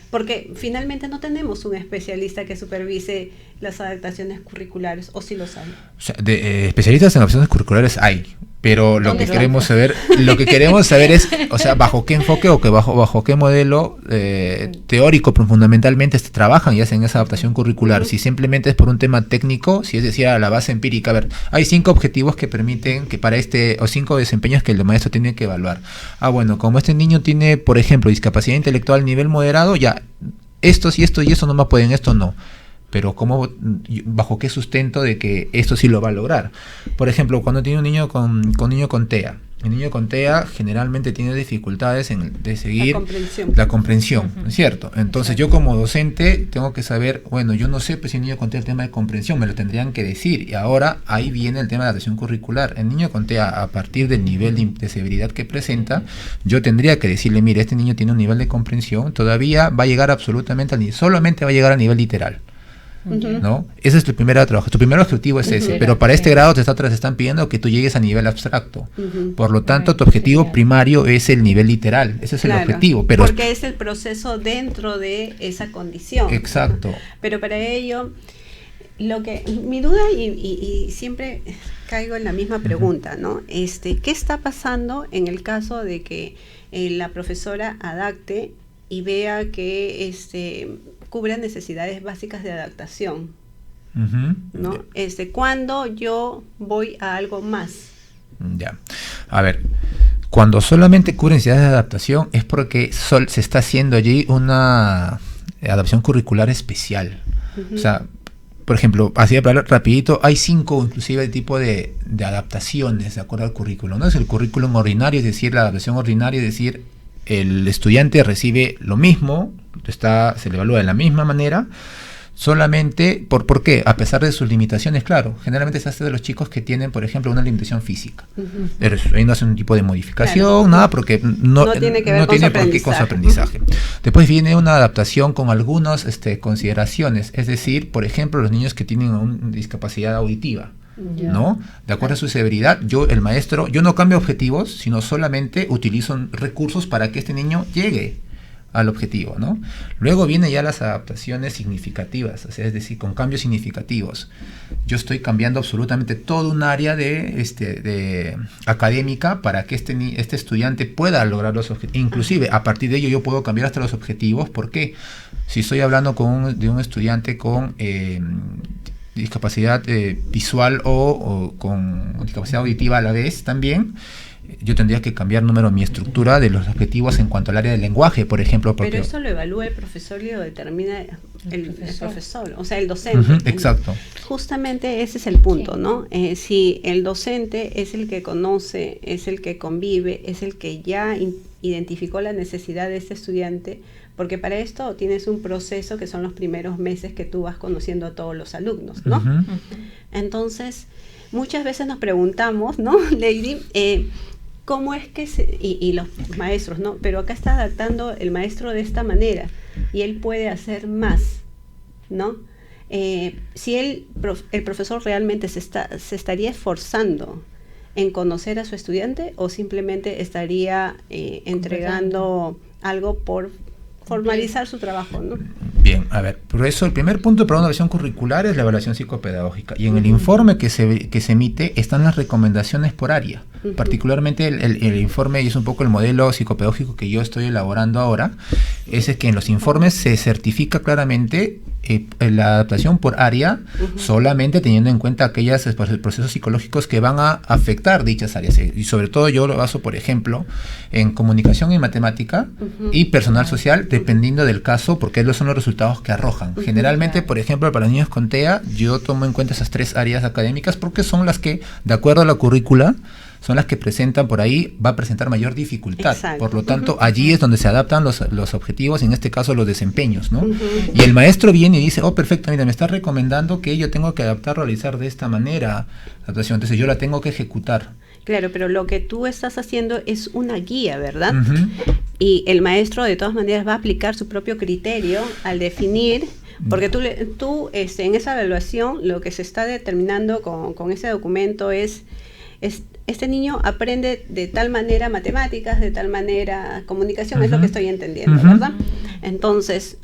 Speaker 10: porque finalmente no tenemos un especialista que supervise las adaptaciones curriculares, o si los hay.
Speaker 12: O sea, especialistas en adaptaciones curriculares hay, pero lo que queremos saber es, o sea, bajo qué enfoque o bajo qué modelo teórico fundamentalmente trabajan y hacen esa adaptación curricular. Si simplemente es por un tema técnico, si es decir, a la base empírica, a ver, hay 5 objetivos que permiten que para o 5 desempeños que el maestro tiene que evaluar. Bueno, como este niño tiene, por ejemplo, discapacidad intelectual nivel moderado, ya, esto y esto no más pueden, esto no. Pero ¿bajo qué sustento de que esto sí lo va a lograr? Por ejemplo, cuando tiene un niño con TEA, el niño con TEA generalmente tiene dificultades de seguir la comprensión, ¿cierto? Entonces yo como docente tengo que saber, bueno, yo no sé pues si el niño con TEA el tema de comprensión, me lo tendrían que decir, y ahora ahí viene el tema de adaptación curricular. El niño con TEA, a partir del nivel de severidad que presenta, yo tendría que decirle, mire, este niño tiene un nivel de comprensión, todavía va a llegar solamente va a llegar a nivel literal. ¿No? Ese es tu primer trabajo. Tu primer objetivo es ese, pero para este grado te están pidiendo que tú llegues a nivel abstracto. Por lo tanto, tu objetivo primario es el nivel literal. Ese es el objetivo. Pero
Speaker 10: porque es el proceso dentro de esa condición.
Speaker 12: Exacto.
Speaker 10: Pero para ello, mi duda, y siempre caigo en la misma pregunta, ¿no? ¿Qué está pasando en el caso de que la profesora adapte y vea que cubren necesidades básicas de adaptación, ¿no? Cuando yo voy a algo más.
Speaker 12: Ya. A ver, cuando solamente cubren necesidades de adaptación es porque se está haciendo allí una adaptación curricular especial. O sea, por ejemplo, así para hablar rapidito, hay 5 inclusive tipo de adaptaciones de acuerdo al currículum, ¿no? Es el currículum ordinario, es decir, la adaptación ordinaria, es decir, el estudiante recibe lo mismo, se le evalúa de la misma manera, solamente, ¿por qué? A pesar de sus limitaciones, claro, generalmente se hace de los chicos que tienen, por ejemplo, una limitación física. Ahí no hace un tipo de modificación, nada, porque no tiene que ver con su aprendizaje. Después viene una adaptación con algunas consideraciones, es decir, por ejemplo, los niños que tienen una discapacidad auditiva. ¿No? De acuerdo a su severidad, el maestro, yo no cambio objetivos, sino solamente utilizo recursos para que este niño llegue al objetivo, ¿no? Luego vienen ya las adaptaciones significativas, o sea, es decir, con cambios significativos. Yo estoy cambiando absolutamente todo un área de académica para que este estudiante pueda lograr los objetivos. Inclusive, a partir de ello, yo puedo cambiar hasta los objetivos. ¿Por qué? Si estoy hablando de un estudiante con discapacidad visual o con discapacidad auditiva a la vez también, yo tendría que cambiar mi estructura de los objetivos en cuanto al área del lenguaje, por ejemplo. Pero
Speaker 10: eso lo evalúa el profesor y lo determina el profesor, o sea, el docente.
Speaker 12: Exacto.
Speaker 10: Justamente ese es el punto, ¿no? Si el docente es el que conoce, es el que convive, es el que ya identificó la necesidad de este estudiante, porque para esto tienes un proceso que son los primeros meses que tú vas conociendo a todos los alumnos, ¿no? Entonces, muchas veces nos preguntamos, ¿no, Lady? ¿Cómo es que y los maestros, ¿no? Pero acá está adaptando el maestro de esta manera y él puede hacer más, ¿no? Si el profesor realmente se estaría esforzando en conocer a su estudiante o simplemente estaría entregando algo por formalizar su trabajo, ¿no?
Speaker 12: Bien, A ver, por eso el primer punto para una evaluación curricular es la evaluación psicopedagógica. Y en el informe que se emite están las recomendaciones por área. Particularmente el informe, y es un poco el modelo psicopedagógico que yo estoy elaborando ahora, es que en los informes se certifica claramente la adaptación por área, solamente teniendo en cuenta aquellos procesos psicológicos que van a afectar dichas áreas. Y sobre todo yo lo baso, por ejemplo, en comunicación y matemática y personal social, dependiendo del caso, porque esos son los resultados que arrojan. Generalmente, por ejemplo, para niños con TEA, yo tomo en cuenta esas 3 áreas académicas porque son las que, de acuerdo a la currícula, son las que presentan por ahí, va a presentar mayor dificultad. Exacto. Por lo tanto, allí es donde se adaptan los objetivos, en este caso los desempeños, ¿no? Y el maestro viene y dice, oh, perfecto, mira, me está recomendando que yo tengo que adaptar, realizar de esta manera la adaptación, entonces yo la tengo que ejecutar.
Speaker 10: Claro, pero lo que tú estás haciendo es una guía, ¿verdad? Y el maestro de todas maneras va a aplicar su propio criterio al definir, porque tú en esa evaluación lo que se está determinando con ese documento es este niño aprende de tal manera matemáticas, de tal manera comunicación, es lo que estoy entendiendo, ¿verdad? Entonces,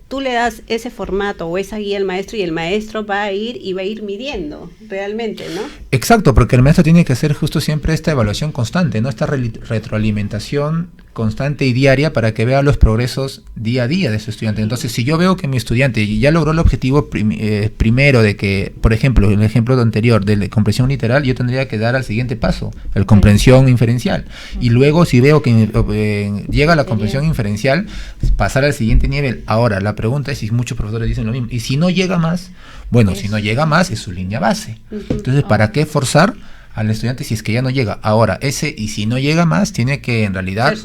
Speaker 10: tú le das ese formato o esa guía al maestro y el maestro va a ir midiendo realmente, ¿no?
Speaker 12: Exacto, porque el maestro tiene que hacer justo siempre esta evaluación constante, ¿no? Esta retroalimentación constante y diaria para que vea los progresos día a día de su estudiante. Entonces, si yo veo que mi estudiante ya logró el objetivo primero de que, por ejemplo, en el ejemplo anterior de la comprensión literal, yo tendría que dar al siguiente paso, la comprensión inferencial. Y luego, si veo que llega a la comprensión inferencial, pasar al siguiente nivel. Ahora, la pregunta es si muchos profesores dicen lo mismo. Y si no llega más, bueno, si no llega más, es su línea base. Entonces, ¿para qué forzar al estudiante si es que ya no llega? Ahora, y si no llega más, tiene que en realidad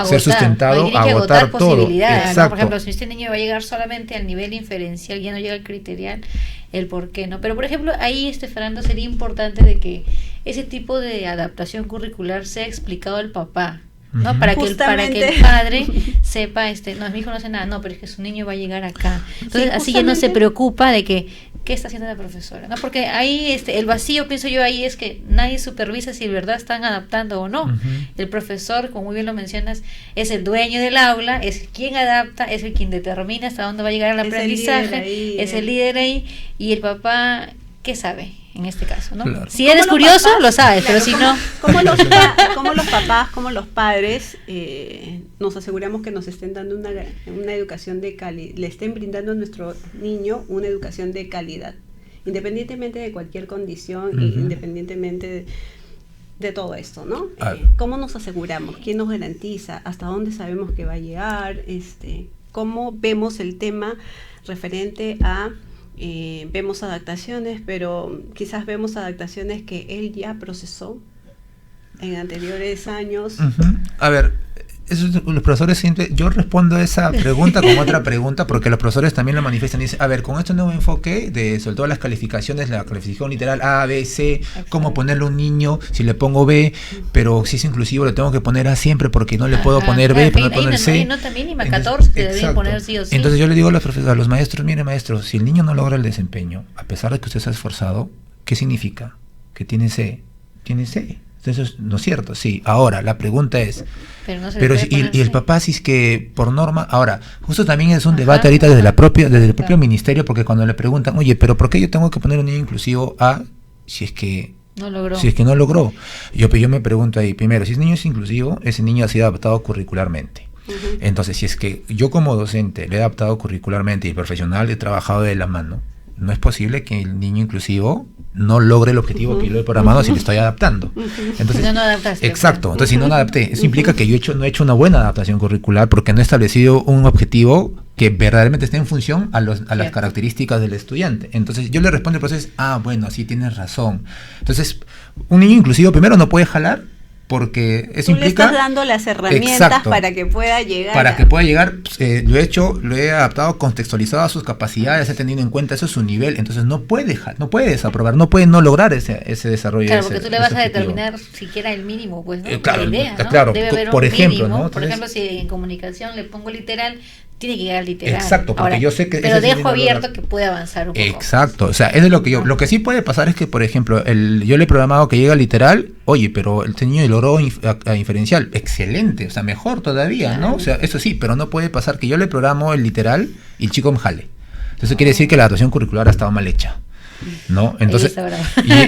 Speaker 12: ser sustentado, agotar todo.
Speaker 11: ¿No? Por ejemplo, si este niño va a llegar solamente al nivel inferencial, ya no llega al criterial, el por qué, ¿no? Pero, por ejemplo, ahí, Fernando, sería importante de que ese tipo de adaptación curricular sea explicado al papá, ¿no? Para que el padre sepa, no, mi hijo no hace nada, no, pero es que su niño va a llegar acá. Entonces, así ya no se preocupa de que qué está haciendo la profesora, ¿no? Porque ahí el vacío, pienso yo, ahí es que nadie supervisa si de verdad están adaptando o no. El profesor, como muy bien lo mencionas, es el dueño del aula, es quien adapta, es el quien determina hasta dónde va a llegar el aprendizaje, es el líder ahí, y el papá, ¿qué sabe? En este caso, ¿no? Claro. Si eres curioso, lo sabes, pero si no...
Speaker 10: Como los papás, como los padres, nos aseguramos que nos estén dando una educación de calidad, le estén brindando a nuestro niño una educación de calidad, independientemente de cualquier condición, independientemente de todo esto, ¿no? ¿Cómo nos aseguramos? ¿Quién nos garantiza? ¿Hasta dónde sabemos que va a llegar? ¿Cómo vemos el tema referente a... vemos adaptaciones, pero quizás vemos adaptaciones que él ya procesó en anteriores años?
Speaker 12: A ver, los profesores siempre, yo respondo a esa pregunta con otra pregunta, porque los profesores también lo manifiestan y dicen, a ver, con este nuevo enfoque de sobre todo las calificaciones, la calificación literal A, B, C, cómo ponerle a un niño, si le pongo B, pero si es inclusivo le tengo que poner A siempre porque no le puedo poner B, pero no poner C.
Speaker 11: Hay nota mínima, 14 que deben poner sí o sí.
Speaker 12: Entonces yo le digo a los maestros, mire maestro, si el niño no logra el desempeño, a pesar de que usted se ha esforzado, ¿qué significa? Que tiene C. Tiene C. Entonces, ¿no es cierto? Sí. Ahora, la pregunta es, y el papá, si es que por norma, ahora, justo también es un debate ahorita desde el propio ministerio, porque cuando le preguntan, oye, pero ¿por qué yo tengo que poner un niño inclusivo A si es que no logró? Yo me pregunto ahí, primero, si ese niño es inclusivo, ese niño ha sido adaptado curricularmente. Entonces, si es que yo como docente le he adaptado curricularmente y el profesional he trabajado de la mano, no es posible que el niño inclusivo no logre el objetivo que yo he programado si le estoy adaptando. Entonces,
Speaker 11: si no adaptaste.
Speaker 12: Exacto. Entonces, si no adapté, eso implica que yo no he hecho una buena adaptación curricular porque no he establecido un objetivo que verdaderamente esté en función a las características del estudiante. Entonces, yo le respondo al profesor, bueno, sí tienes razón. Entonces, un niño inclusivo primero no puede jalar porque eso implica...
Speaker 10: Tú le estás dando las herramientas para que pueda llegar.
Speaker 12: Lo he adaptado, contextualizado a sus capacidades, he tenido en cuenta eso es su nivel, entonces no puede desaprobar, no puede no lograr ese desarrollo.
Speaker 11: Claro, porque tú le vas a determinar siquiera el mínimo, pues, ¿no?
Speaker 12: Claro,
Speaker 11: la idea, ¿no?
Speaker 12: Claro,
Speaker 11: debe haber
Speaker 12: por
Speaker 11: un
Speaker 12: ejemplo,
Speaker 11: mínimo.
Speaker 12: ¿no?
Speaker 11: Por ejemplo, si en comunicación le pongo literal, tiene que llegar al literal.
Speaker 12: Exacto, porque
Speaker 11: Ahora,
Speaker 12: yo sé que...
Speaker 11: pero
Speaker 12: ese
Speaker 11: dejo
Speaker 12: es el
Speaker 11: abierto que puede avanzar un poco.
Speaker 12: Exacto, o sea, eso es lo que yo... Lo que sí puede pasar es que, por ejemplo, yo le he programado que llega al literal, oye, pero el niño logró a inferencial, excelente, o sea, mejor todavía, ¿no? O sea, eso sí, pero no puede pasar que yo le programo el literal y el chico me jale. Entonces quiere decir que la adaptación curricular ha estado mal hecha, ¿no? Entonces,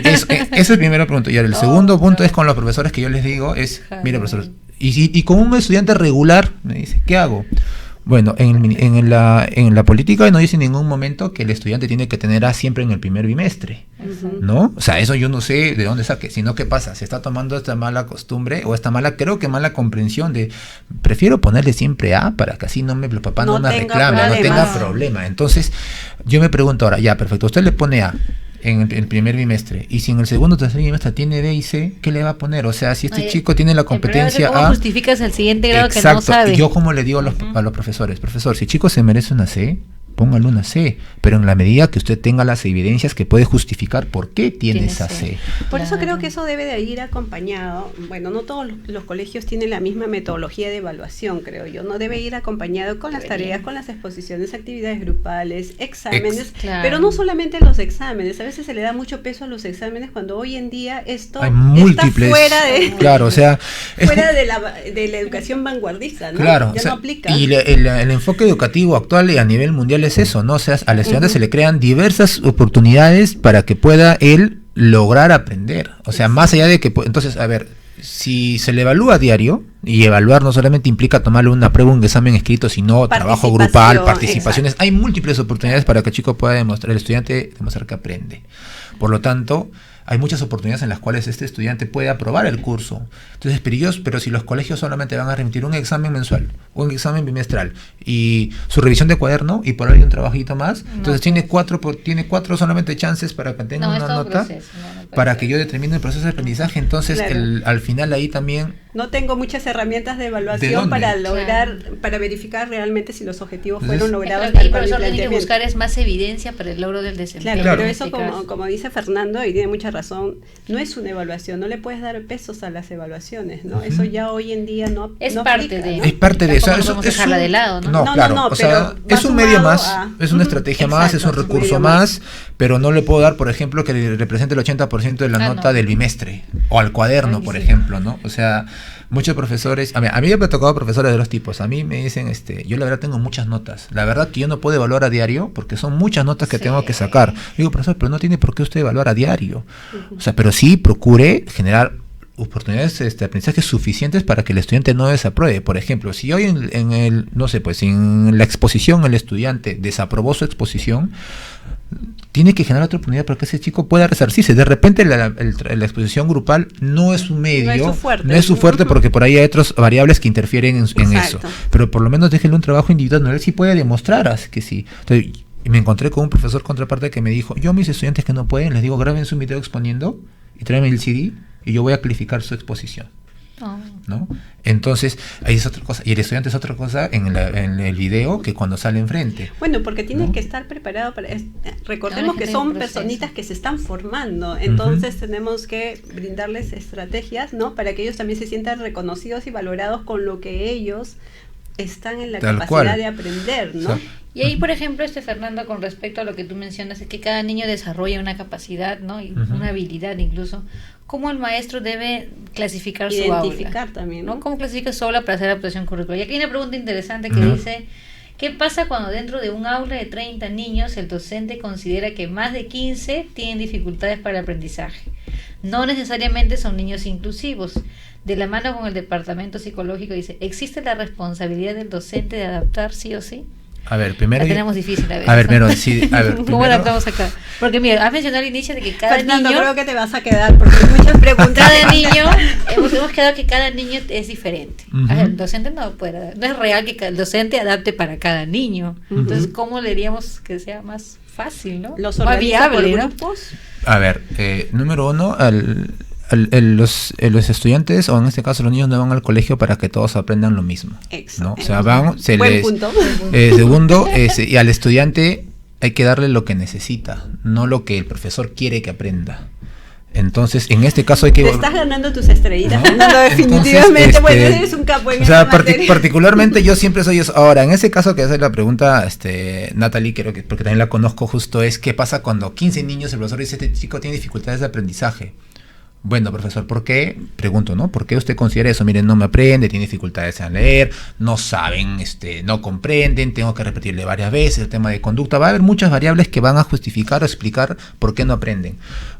Speaker 12: ese es el primer punto. Y ahora el segundo punto es con los profesores que yo les digo es, mire, profesor, y con un estudiante regular, me dice, ¿qué hago? Bueno, en la política no dice en ningún momento que el estudiante tiene que tener A siempre en el primer bimestre, ¿no? O sea, eso yo no sé de dónde saque, sino qué pasa, se está tomando esta mala costumbre o esta mala comprensión de prefiero ponerle siempre A para que así el papá no me reclame, no tenga problema. Entonces, yo me pregunto ahora, ya, perfecto, usted le pone A en el primer bimestre, y si en el segundo o tercer bimestre tiene B y C, ¿qué le va a poner? O sea, si este chico tiene la competencia
Speaker 11: ¿cómo
Speaker 12: A,
Speaker 11: justificas el siguiente grado que no
Speaker 12: exacto,
Speaker 11: sabe?
Speaker 12: yo como le digo a los profesores, profesor, si el chico se merece una C, póngale una C, pero en la medida que usted tenga las evidencias que puede justificar por qué tiene esa C.
Speaker 10: Por eso creo que eso debe de ir acompañado. Bueno, no todos los colegios tienen la misma metodología de evaluación, creo yo. No debe ir acompañado con las tareas, con las exposiciones, actividades grupales, exámenes, pero no solamente los exámenes. A veces se le da mucho peso a los exámenes cuando hoy en día esto
Speaker 12: hay múltiples,
Speaker 10: está fuera de,
Speaker 12: claro, o sea,
Speaker 10: fuera de la educación vanguardista, ¿no?
Speaker 12: Claro,
Speaker 10: ya
Speaker 12: o sea,
Speaker 10: no aplica.
Speaker 12: Y el enfoque educativo actual y a nivel mundial es eso, ¿no? O sea, al estudiante se le crean diversas oportunidades para que pueda él lograr aprender. O sea, más allá de que... Entonces, a ver, si se le evalúa a diario, y evaluar no solamente implica tomarle una prueba, un examen escrito, sino trabajo grupal, participaciones, hay múltiples oportunidades para que el chico pueda demostrar, el estudiante demostrar que aprende. Por lo tanto, hay muchas oportunidades en las cuales este estudiante puede aprobar el curso. Entonces, pero si los colegios solamente van a remitir un examen mensual, un examen bimestral y su revisión de cuaderno y por ahí un trabajito más, entonces tiene cuatro solamente chances para que tenga una nota para que yo determine el proceso de aprendizaje. Entonces, al final ahí también...
Speaker 10: No tengo muchas herramientas de evaluación para lograr, para verificar realmente si los objetivos fueron logrados.
Speaker 11: El profesor tiene que buscar es más evidencia para el logro del desempeño.
Speaker 10: Claro, pero eso como dice Fernando, y tiene mucha razón, no es una evaluación, no le puedes dar pesos a las evaluaciones, ¿no? Eso ya hoy en día no
Speaker 11: parte
Speaker 10: aplica,
Speaker 11: de,
Speaker 10: ¿no?
Speaker 12: Es parte de eso.
Speaker 11: Vamos a dejarla de lado, ¿no?
Speaker 12: No, claro, o sea, es un medio más, es una estrategia más, es un recurso más, pero no le puedo dar, por ejemplo, que le represente el 80% de la nota del bimestre, o al cuaderno, por ejemplo, ¿no? O sea, muchos profesores, a mí me ha tocado profesores de dos tipos. A mí me dicen, yo la verdad tengo muchas notas. La verdad que yo no puedo evaluar a diario porque son muchas notas que tengo que sacar. Digo, profesor, pero no tiene por qué usted evaluar a diario. O sea, pero sí procure generar oportunidades de aprendizaje suficientes para que el estudiante no desapruebe. Por ejemplo, si hoy en la exposición el estudiante desaprobó su exposición, tiene que generar otra oportunidad para que ese chico pueda resarcirse. De repente la exposición grupal no es un medio, no es su fuerte porque por ahí hay otras variables que interfieren en eso. Pero por lo menos déjenle un trabajo individual, no él sí puede demostrar que sí. Entonces, me encontré con un profesor contraparte que me dijo, yo a mis estudiantes que no pueden, les digo, graben su video exponiendo y tráiganme el CD y yo voy a calificar su exposición. ¿No? Entonces, ahí es otra cosa. Y el estudiante es otra cosa en el video que cuando sale enfrente.
Speaker 10: Bueno, porque tiene que estar preparado para... recordemos que son personitas que se están formando. Entonces tenemos que brindarles estrategias, ¿no? Para que ellos también se sientan reconocidos y valorados con lo que ellos están en la capacidad de aprender, ¿no?
Speaker 12: O sea,
Speaker 11: y ahí, por ejemplo, Fernando, con respecto a lo que tú mencionas, es que cada niño desarrolla una capacidad, ¿no? Y una habilidad incluso. ¿Cómo el maestro debe clasificar su aula?
Speaker 10: Identificar también, ¿no?
Speaker 11: ¿Cómo clasifica su aula para hacer adaptación curricular? Y aquí hay una pregunta interesante que dice, ¿qué pasa cuando dentro de un aula de 30 niños el docente considera que más de 15 tienen dificultades para el aprendizaje? No necesariamente son niños inclusivos. De la mano con el departamento psicológico dice, ¿existe la responsabilidad del docente de adaptar sí o sí?
Speaker 12: A ver, primero...
Speaker 11: La tenemos difícil a veces.
Speaker 12: A ver, pero sí, a ver,
Speaker 11: ¿cómo adaptamos acá? Porque mira, has mencionado al inicio de que cada
Speaker 10: Fernando,
Speaker 11: niño...
Speaker 10: creo que te vas a quedar porque hay muchas preguntas.
Speaker 11: Cada niño, hemos quedado que cada niño es diferente. El docente no puede, no es real que el docente adapte para cada niño. Entonces, ¿cómo le diríamos que sea más fácil, no?
Speaker 10: Los
Speaker 11: más viable, ¿no?
Speaker 10: grupos.
Speaker 12: A ver, número uno, los estudiantes, o en este caso los niños, no van al colegio para que todos aprendan lo mismo, ¿no? O sea, segundo, y al estudiante hay que darle lo que necesita, no lo que el profesor quiere que aprenda, Entonces, en este caso hay que...
Speaker 10: Te estás ganando tus estrellitas,
Speaker 12: ¿no?
Speaker 10: Fernando, definitivamente.
Speaker 12: Entonces,
Speaker 10: bueno, eres un capo en
Speaker 12: o sea,
Speaker 10: esta materia.
Speaker 12: particularmente yo siempre soy eso. Ahora, en ese caso que hace la pregunta, Natalie, creo que porque también la conozco justo, es qué pasa cuando 15 niños, el profesor dice, este chico tiene dificultades de aprendizaje. Bueno, profesor, ¿por qué? Pregunto, ¿no? ¿Por qué usted considera eso? Miren, no me aprende, tiene dificultades en leer, no saben, no comprenden, tengo que repetirle varias veces el tema de conducta. Va a haber muchas variables que van a justificar o explicar por qué no aprenden.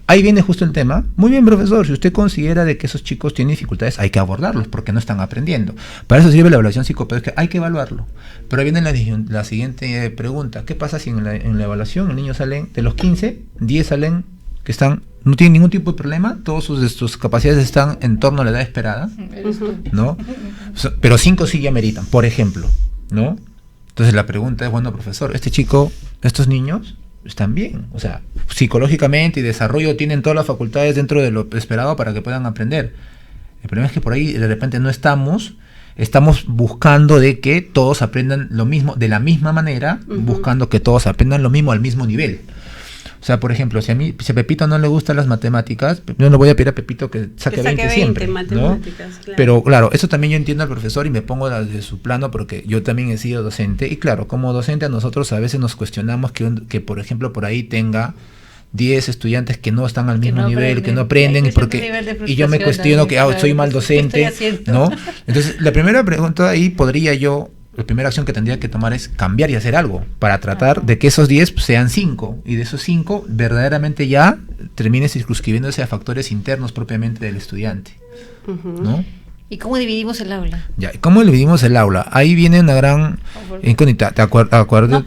Speaker 12: Ahí viene justo el tema. Muy bien, profesor, si usted considera de que esos chicos tienen dificultades, hay que abordarlos porque no están aprendiendo. Para eso sirve la evaluación psicopedagógica, hay que evaluarlo. Pero ahí viene la siguiente pregunta. ¿Qué pasa si en la evaluación el niño salen, de los 15, 10 salen que no tienen ningún tipo de problema, todas sus capacidades están en torno a la edad esperada, ¿no? Pero 5 sí ya meritan, por ejemplo, ¿no? Entonces la pregunta es, bueno, profesor, estos niños están bien, o sea, psicológicamente y desarrollo tienen todas las facultades dentro de lo esperado para que puedan aprender. El problema es que por ahí de repente no estamos buscando de que todos aprendan lo mismo, de la misma manera, buscando que todos aprendan lo mismo al mismo nivel. O sea, por ejemplo, si a Pepito no le gustan las matemáticas, yo no voy a pedir a Pepito que saque 20 siempre, ¿no?
Speaker 10: Claro.
Speaker 12: Pero claro, eso también yo entiendo al profesor y me pongo desde su plano porque yo también he sido docente y claro, como docente a nosotros a veces nos cuestionamos que por ejemplo, por ahí tenga 10 estudiantes que no están al mismo nivel, que no aprenden, y yo me cuestiono que soy mal docente, ¿no? Entonces, la primera pregunta ahí la primera acción que tendría que tomar es cambiar y hacer algo para tratar de que esos 10 sean 5 y de esos 5 verdaderamente ya termine circunscribiéndose a factores internos propiamente del estudiante, ¿no?
Speaker 11: ¿Y cómo dividimos el aula?
Speaker 12: Ya, ¿cómo dividimos el aula? Ahí viene una gran incógnita, de acuerdo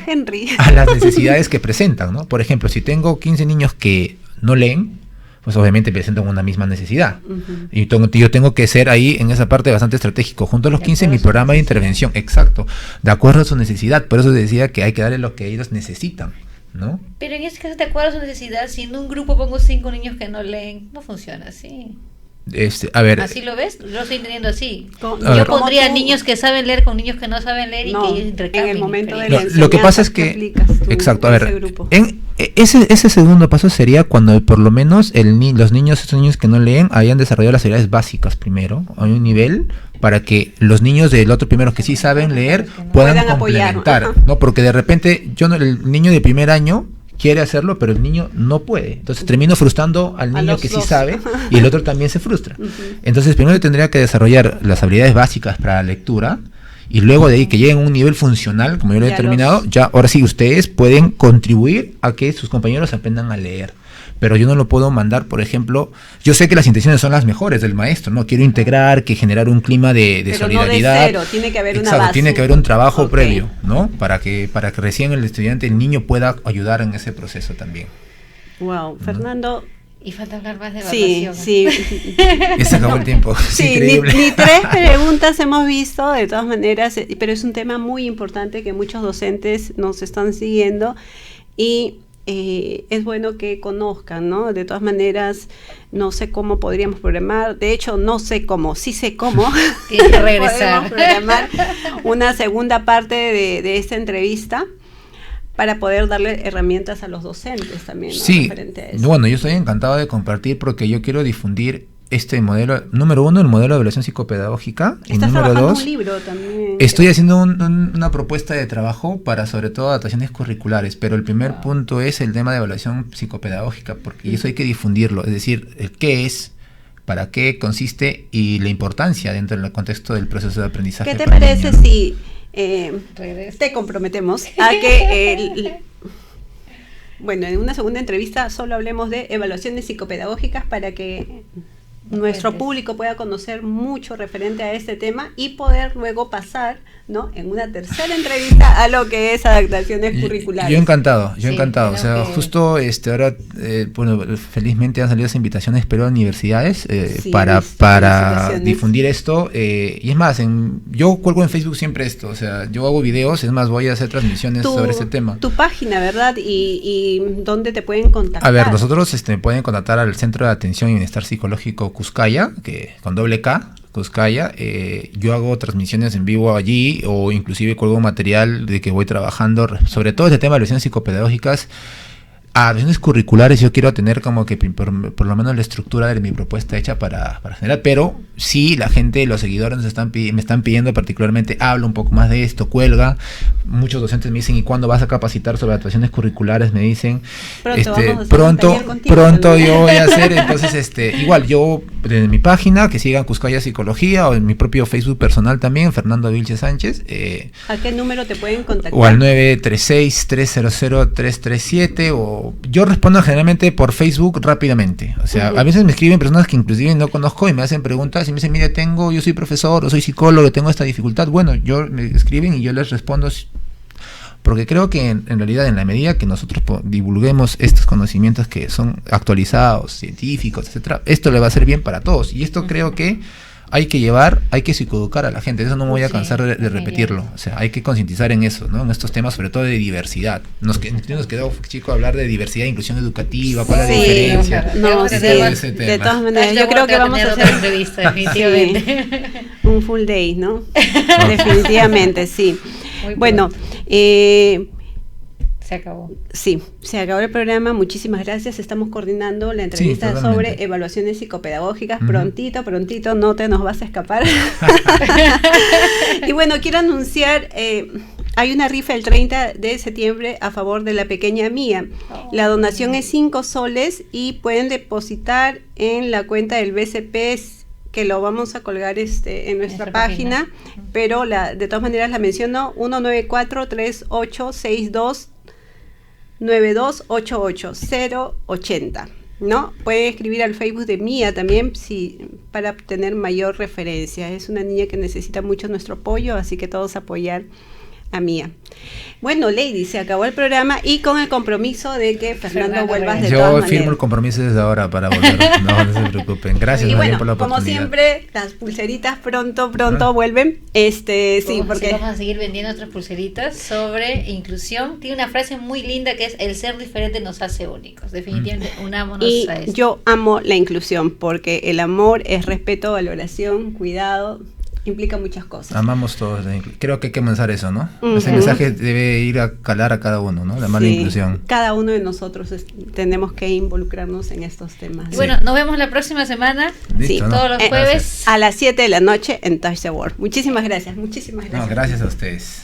Speaker 10: Henry,
Speaker 12: a las necesidades que presentan, ¿no? Por ejemplo, si tengo 15 niños que no leen, pues obviamente presentan una misma necesidad. Y yo tengo que ser ahí en esa parte bastante estratégico. Junto a los 15 mi programa de intervención, exacto, de acuerdo a su necesidad. Por eso decía que hay que darle lo que ellos necesitan, ¿no?
Speaker 11: Pero en este caso, de acuerdo a su necesidad, si en un grupo pongo 5 niños que no leen, no funciona así.
Speaker 12: A ver,
Speaker 11: ¿así lo ves? Yo lo estoy entendiendo así.
Speaker 12: Yo
Speaker 11: pondría niños que saben leer con niños que no saben leer y que intercambien.
Speaker 10: En el momento de
Speaker 12: lo que pasa es que exacto, a ver, ese segundo paso sería cuando por lo menos estos niños que no leen hayan desarrollado las habilidades básicas primero, a un nivel para que los niños del otro primero que sí saben leer puedan complementar, ¿no? Porque de repente el niño de primer año quiere hacerlo, pero el niño no puede. Entonces termino frustrando al niño que sí sabe y el otro también se frustra. Entonces primero tendría que desarrollar las habilidades básicas para la lectura y luego de ahí que lleguen a un nivel funcional, como yo lo he determinado, ya ahora sí ustedes pueden contribuir a que sus compañeros aprendan a leer. Pero yo no lo puedo mandar, por ejemplo, yo sé que las intenciones son las mejores del maestro, ¿no? Quiero integrar, generar un clima de solidaridad.
Speaker 10: No de cero, tiene que haber una base.
Speaker 12: Tiene que haber un trabajo previo, ¿no? Para que recién el niño pueda ayudar en ese proceso también.
Speaker 10: Wow, Fernando.
Speaker 11: Y falta hablar más de evaluación.
Speaker 10: Sí.
Speaker 12: Ya se acabó el tiempo.
Speaker 10: Sí, ni 3 preguntas hemos visto, de todas maneras, pero es un tema muy importante que muchos docentes nos están siguiendo y es bueno que conozcan, ¿no? De todas maneras, no sé cómo podríamos programar, de hecho no sé cómo, sí sé cómo.
Speaker 11: Tiene que regresar.
Speaker 10: Podemos programar una segunda parte de esta entrevista para poder darle herramientas a los docentes también, ¿no?
Speaker 12: Sí,
Speaker 10: referente a eso.
Speaker 12: Bueno, yo estoy encantado de compartir porque yo quiero difundir este modelo, número 1, el modelo de evaluación psicopedagógica, y número 2,
Speaker 10: un libro también.
Speaker 12: Estoy haciendo una propuesta de trabajo para sobre todo adaptaciones curriculares, pero el primer punto es el tema de evaluación psicopedagógica, porque eso hay que difundirlo, es decir, qué es, para qué consiste y la importancia dentro del contexto del proceso de aprendizaje.
Speaker 10: ¿Qué te parece si te comprometemos a que bueno, en una segunda entrevista solo hablemos de evaluaciones psicopedagógicas para que nuestro público pueda conocer mucho referente a este tema y poder luego pasar, ¿no?, en una tercera entrevista a lo que es adaptaciones curriculares.
Speaker 12: Yo encantado. O sea, justo ahora, bueno, felizmente han salido esas invitaciones, pero a universidades para difundir esto. Y es más, yo cuelgo en Facebook siempre esto, o sea, yo hago videos, es más, voy a hacer transmisiones sobre este tema.
Speaker 10: Tu página, ¿verdad? Y ¿dónde te pueden contactar?
Speaker 12: A ver, nosotros me pueden contactar al Centro de Atención y Bienestar Psicológico Cuscaya, que con $K, Cuscaya. Yo hago transmisiones en vivo allí o inclusive cuelgo material de que voy trabajando sobre todo este tema de evaluaciones psicopedagógicas. a versiones curriculares yo quiero tener como que por lo menos la estructura de mi propuesta hecha para generar, pero sí la gente, los seguidores me están pidiendo particularmente, habla un poco más de esto, cuelga, muchos docentes me dicen, ¿y cuándo vas a capacitar sobre actuaciones curriculares? Me dicen, pronto yo voy a hacer, entonces igual yo en mi página, que sigan Cuscaya Psicología, o en mi propio Facebook personal también, Fernando Vilche Sánchez.
Speaker 10: ¿A qué número te pueden contactar?
Speaker 12: O al 936-300-337, o yo respondo generalmente por Facebook rápidamente. O sea, a veces me escriben personas que inclusive no conozco y me hacen preguntas y me dicen, mira, yo soy profesor o soy psicólogo, tengo esta dificultad. Bueno, me escriben y yo les respondo, porque creo que en realidad en la medida que nosotros divulguemos estos conocimientos que son actualizados, científicos, etcétera, esto le va a hacer bien para todos. Y esto creo que hay que psicoeducar a la gente, eso no me voy a cansar de repetirlo, o sea, hay que concientizar en eso, ¿no? En estos temas, sobre todo de diversidad. Nos quedó, chico, hablar de diversidad e inclusión educativa, cuál es la diferencia.
Speaker 10: De todas maneras, yo creo que vamos a hacer
Speaker 11: entrevista, definitivamente.
Speaker 10: Un full day, ¿no? Definitivamente, sí. Bueno,
Speaker 11: se acabó.
Speaker 10: Sí, se acabó el programa. Muchísimas gracias. Estamos coordinando la entrevista sobre evaluaciones psicopedagógicas. Prontito, no te nos vas a escapar. Y bueno, quiero anunciar, hay una rifa el 30 de septiembre a favor de la pequeña Mía. La donación es 5 soles y pueden depositar en la cuenta del BCP, que lo vamos a colgar en nuestra página, pero de todas maneras la menciono, 194-3862-9288-080, ¿no? Pueden escribir al Facebook de Mía también para obtener mayor referencia. Es una niña que necesita mucho nuestro apoyo, así que todos apoyar a Mía. Bueno, Lady, se acabó el programa y con el compromiso de que Fernando vuelvas de todas maneras.
Speaker 12: Yo firmo el compromiso desde ahora para volver, no se preocupen. Gracias,
Speaker 10: y bueno,
Speaker 12: por la oportunidad.
Speaker 10: Como siempre, las pulseritas pronto vuelven. Sí, porque
Speaker 11: vamos a seguir vendiendo otras pulseritas sobre inclusión. Tiene una frase muy linda que es: el ser diferente nos hace únicos. Definitivamente, unámonos a esto.
Speaker 10: Yo amo la inclusión porque el amor es respeto, valoración, cuidado. Implica muchas cosas.
Speaker 12: Amamos todos. Creo que hay que pensar eso, ¿no? Ese mensaje debe ir a calar a cada uno, ¿no? La mala inclusión.
Speaker 10: Cada uno de nosotros tenemos que involucrarnos en estos temas.
Speaker 11: Sí. Bueno, nos vemos la próxima semana.
Speaker 12: Listo,
Speaker 11: todos los jueves.
Speaker 10: A las 7 de la noche en Touch the World. Muchísimas gracias.
Speaker 12: Gracias a ustedes.